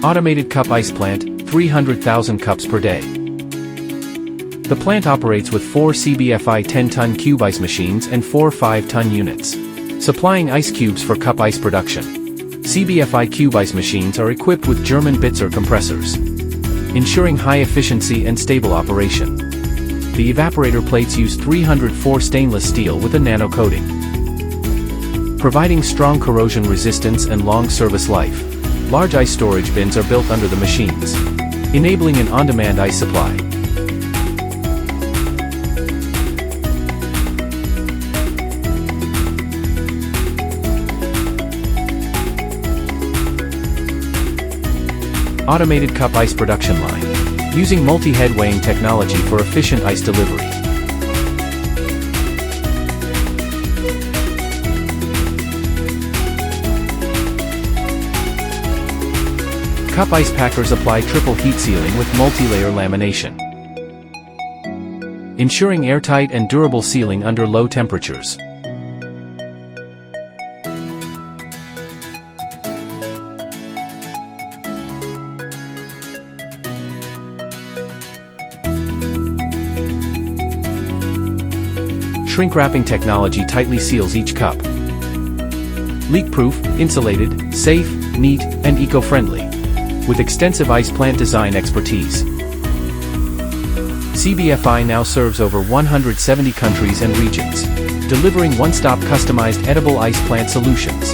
Automated cup ice plant, 300,000 cups per day. The plant operates with 4 CBFI 10-ton cube ice machines and 4 5-ton units, supplying ice cubes for cup ice production. CBFI cube ice machines are equipped with German BITZER compressors, ensuring high efficiency and stable operation. The evaporator plates use 304 stainless steel with a nano coating, providing strong corrosion resistance and long service life. Large ice storage bins are built under the machines, enabling an on-demand ice supply. Automated cup ice production line, using multi-head weighing technology for efficient ice delivery. Cup ice packers apply triple heat sealing with multi-layer lamination, ensuring airtight and durable sealing under low temperatures. Shrink wrapping technology tightly seals each cup. Leak-proof, insulated, safe, neat, and eco-friendly, with extensive ice plant design expertise. CBFI now serves over 170 countries and regions, delivering one-stop customized edible ice plant solutions.